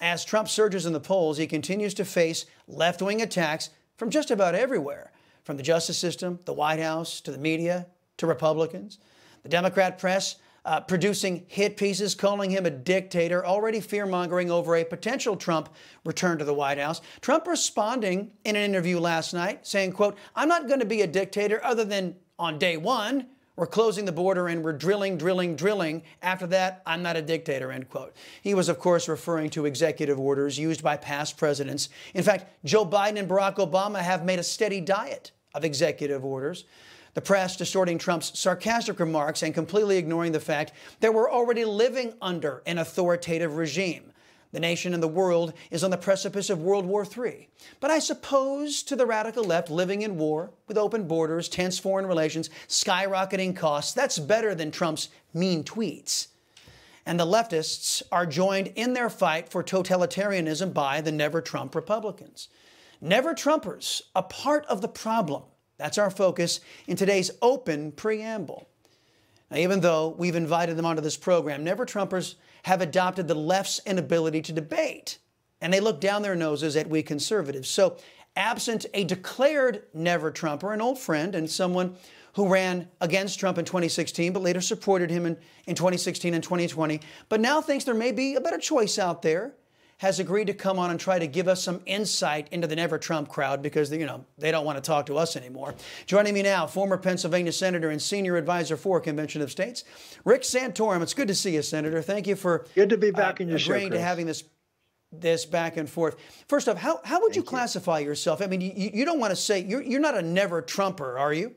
As Trump surges in the polls, he continues to face left-wing attacks from just about everywhere, from the justice system, the White House, to the media, to Republicans. The Democrat press producing hit pieces calling him a dictator, already fear-mongering over a potential Trump return to the White House. Trump responding in an interview last night saying, quote, "I'm not going to be a dictator other than on day one. We're closing the border and we're drilling, drilling, drilling. After that, I'm not a dictator," end quote. He was, of course, referring to executive orders used by past presidents. In fact, Joe Biden and Barack Obama have made a steady diet of executive orders. The press distorting Trump's sarcastic remarks and completely ignoring the fact that we're already living under an authoritative regime. The nation and the world is on the precipice of World War III. But I suppose to the radical left, living in war with open borders, tense foreign relations, skyrocketing costs, that's better than Trump's mean tweets. And the leftists are joined in their fight for totalitarianism by the NeverTrump Republicans. NeverTrumpers, a part of the problem. That's our focus in today's open preamble. Now, even though we've invited them onto this program, NeverTrumpers have adopted the left's inability to debate, and they look down their noses at we conservatives. So, absent a declared NeverTrumper, an old friend and someone who ran against Trump in 2016, but later supported him in 2016 and 2020, but now thinks there may be a better choice out there, has agreed to come on and try to give us some insight into the NeverTrump crowd because, you know, they don't want to talk to us anymore. Joining me now, former Pennsylvania Senator and Senior Advisor for Convention of States, Rick Santorum. It's good to see you, Senator. Thank you for good to be back in your show, agreeing to having this back and forth. First off, how would you classify yourself? I mean, you don't want to say you're not a NeverTrumper, are you?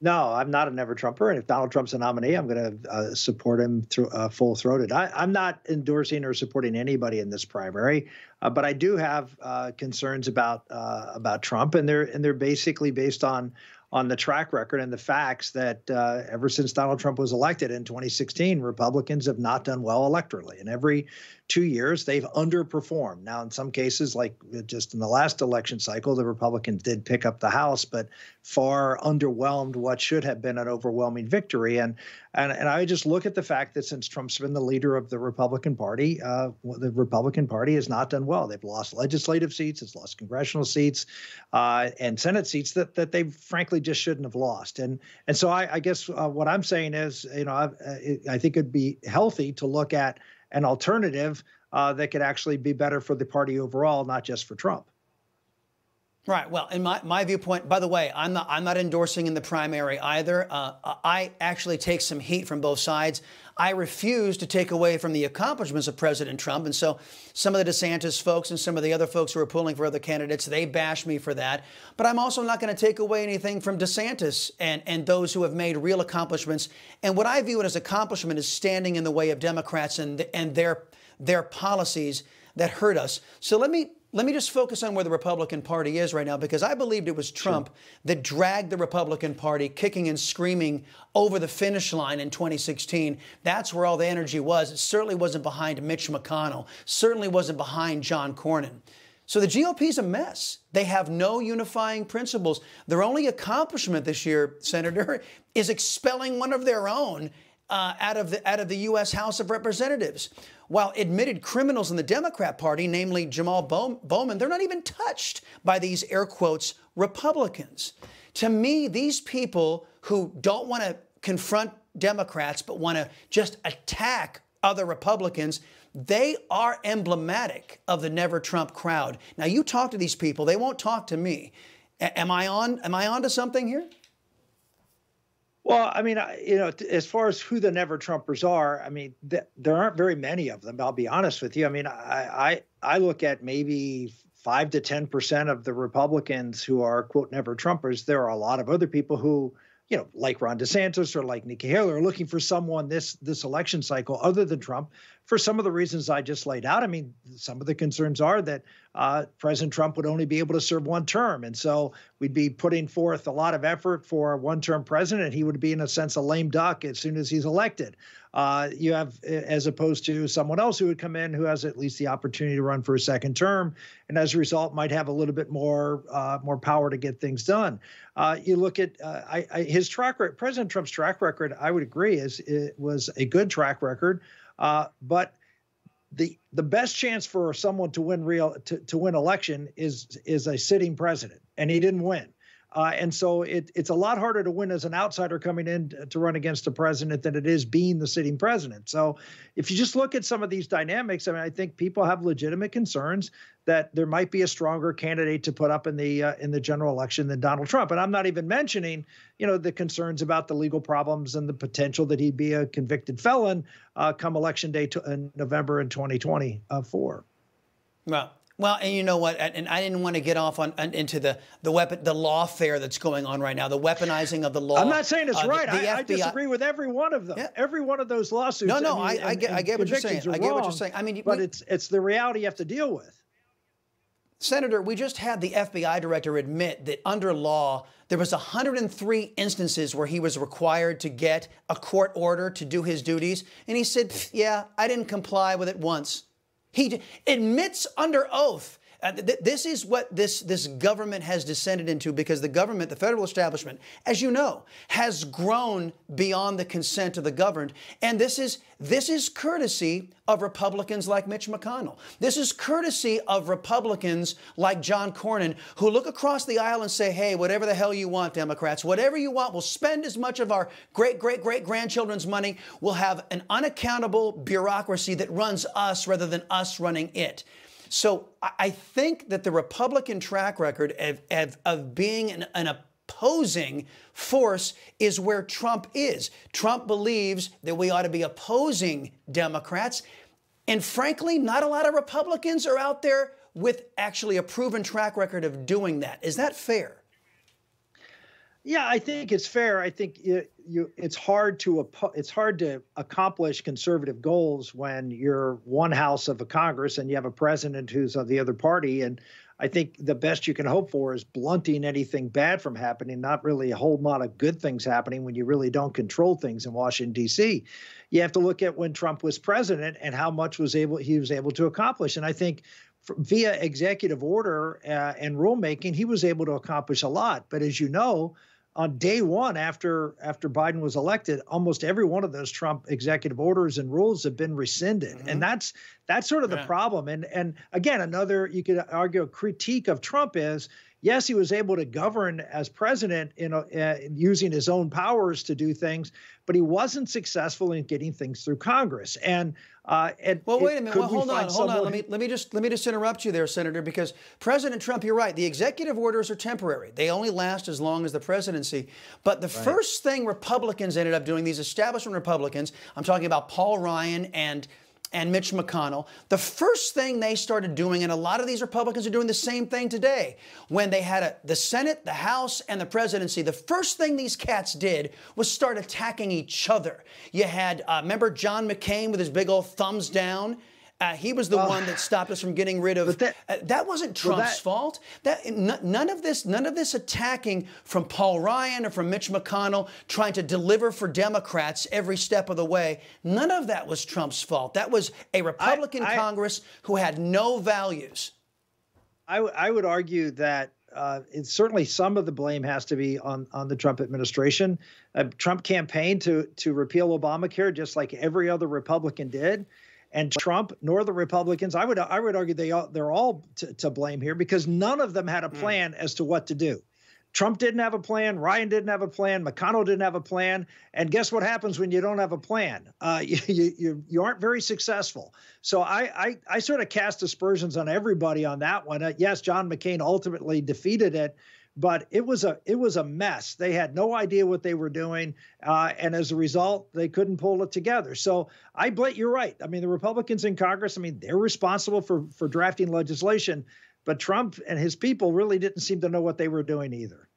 No, I'm not a NeverTrumper, and if Donald Trump's a nominee, I'm going to support him full-throated. I'm not endorsing or supporting anybody in this primary, but I do have concerns about Trump, and they're basically based on the track record and the facts that ever since Donald Trump was elected in 2016, Republicans have not done well electorally. And every 2 years, they've underperformed. Now, in some cases, like just in the last election cycle, the Republicans did pick up the House, but far underwhelmed what should have been an overwhelming victory. And I just look at the fact that since Trump's been the leader of the Republican Party has not done well. They've lost legislative seats, it's lost congressional seats, and Senate seats that they frankly just shouldn't have lost. And so I guess what I'm saying is, you know, I think it'd be healthy to look at an alternative that could actually be better for the party overall, not just for Trump. Right. Well, in my viewpoint, by the way, I'm not endorsing in the primary either. I actually take some heat from both sides. I refuse to take away from the accomplishments of President Trump. And so some of the DeSantis folks and some of the other folks who are pulling for other candidates, they bash me for that. But I'm also not going to take away anything from DeSantis and those who have made real accomplishments. And what I view it as accomplishment is standing in the way of Democrats and their policies that hurt us. So let me just focus on where the Republican Party is right now, because I believed it was Trump that dragged the Republican Party kicking and screaming over the finish line in 2016. That's where all the energy was. It certainly wasn't behind Mitch McConnell, certainly wasn't behind John Cornyn. So the GOP's a mess. They have no unifying principles. Their only accomplishment this year, Senator, is expelling one of their own out of the U.S. House of Representatives. While admitted criminals in the Democrat Party, namely Jamal Bowman, they're not even touched by these air quotes Republicans. To me, these people who don't want to confront Democrats but want to just attack other Republicans, they are emblematic of the NeverTrump crowd. Now, you talk to these people, they won't talk to me. Am I on to something here? Well, I mean, you know, as far as who the NeverTrumpers are, I mean, there aren't very many of them. I'll be honest with you. I mean, I look at maybe 5 to 10% of the Republicans who are, quote, NeverTrumpers. There are a lot of other people who, you know, like Ron DeSantis or like Nikki Haley, are looking for someone this election cycle other than Trump for some of the reasons I just laid out. I mean, some of the concerns are that President Trump would only be able to serve one term. And so we'd be putting forth a lot of effort for a one-term president, and he would be, in a sense, a lame duck as soon as he's elected. You have, as opposed to someone else who would come in who has at least the opportunity to run for a second term, and as a result might have a little bit more power to get things done. You look at his track record, President Trump's track record, I would agree, it was a good track record. But the best chance for someone to win to win election is a sitting president, and he didn't win. And so it's a lot harder to win as an outsider coming in to run against a president than it is being the sitting president. So if you just look at some of these dynamics, I mean, I think people have legitimate concerns that there might be a stronger candidate to put up in the general election than Donald Trump. And I'm not even mentioning, the concerns about the legal problems and the potential that he'd be a convicted felon come election day in November in 2024. Well, and you know what? And I didn't want to get off into the lawfare that's going on right now, the weaponizing of the law. I'm not saying it's right. I FBI disagree with every one of them. Yeah. Every one of those lawsuits. No, I get what you're saying. I get what you're saying. I mean, but it's the reality you have to deal with. Senator, we just had the FBI director admit that under law, there was 103 instances where he was required to get a court order to do his duties. And he said, yeah, I didn't comply with it once. He admits under oath. This is what this government has descended into, because the government, the federal establishment, as you know, has grown beyond the consent of the governed. And this is courtesy of Republicans like Mitch McConnell. This is courtesy of Republicans like John Cornyn, who look across the aisle and say, hey, whatever the hell you want, Democrats, whatever you want, we'll spend as much of our great-great-great-grandchildren's money. We'll have an unaccountable bureaucracy that runs us rather than us running it. So I think that the Republican track record of being an opposing force is where Trump is. Trump believes that we ought to be opposing Democrats. And frankly, not a lot of Republicans are out there with actually a proven track record of doing that. Is that fair? Yeah, I think it's fair. I think it's hard to accomplish conservative goals when you're one house of a Congress and you have a president who's of the other party. And I think the best you can hope for is blunting anything bad from happening, not really a whole lot of good things happening when you really don't control things in Washington, D.C. You have to look at when Trump was president and how much he was able to accomplish. And I think via executive order and rulemaking, he was able to accomplish a lot. But as you know, on day one after Biden was elected, almost every one of those Trump executive orders and rules have been rescinded. Mm-hmm. And that's sort of the problem. And again, another, you could argue, a critique of Trump is, yes, he was able to govern as president using his own powers to do things, but he wasn't successful in getting things through Congress. Well, wait a minute. Well, hold on. Let me just interrupt you there, Senator, because President Trump, you're right. The executive orders are temporary. They only last as long as the presidency. But the first thing Republicans ended up doing, these establishment Republicans, I'm talking about Paul Ryan and Mitch McConnell, the first thing they started doing, and a lot of these Republicans are doing the same thing today, when they had the Senate, the House, and the presidency, the first thing these cats did was start attacking each other. You had, remember John McCain with his big old thumbs down? He was the one that stopped us from getting rid of. That wasn't Trump's fault. None of this attacking from Paul Ryan or from Mitch McConnell trying to deliver for Democrats every step of the way. None of that was Trump's fault. That was a Republican Congress who had no values. I would argue that it's certainly some of the blame has to be on the Trump administration. Trump campaigned to repeal Obamacare just like every other Republican did. And Trump nor the Republicans, I would argue they're all to blame here, because none of them had a plan as to what to do. Trump didn't have a plan. Ryan didn't have a plan. McConnell didn't have a plan. And guess what happens when you don't have a plan? You aren't very successful. So I sort of cast aspersions on everybody on that one. Yes, John McCain ultimately defeated it, but it was a mess. They had no idea what they were doing, and as a result, they couldn't pull it together. So you're right. I mean, the Republicans in Congress, I mean, they're responsible for drafting legislation, but Trump and his people really didn't seem to know what they were doing either.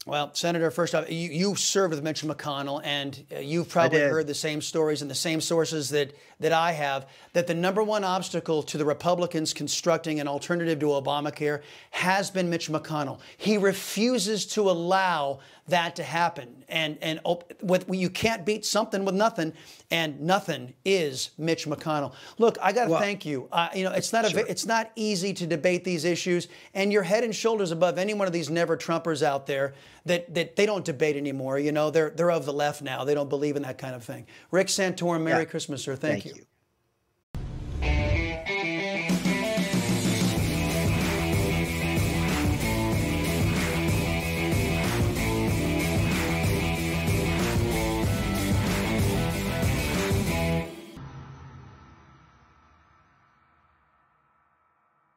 Well, Senator, first off, you served with Mitch McConnell, and you've probably heard the same stories and the same sources that I have, that the number one obstacle to the Republicans constructing an alternative to Obamacare has been Mitch McConnell. He refuses to allow that to happen. And you can't beat something with nothing, and nothing is Mitch McConnell. Look, I got to thank you. It's not easy to debate these issues, and you're head and shoulders above any one of these NeverTrumpers out there that they don't debate anymore. You know, they're of the left now. They don't believe in that kind of thing. Rick Santorum, Merry Christmas, sir. Thank you.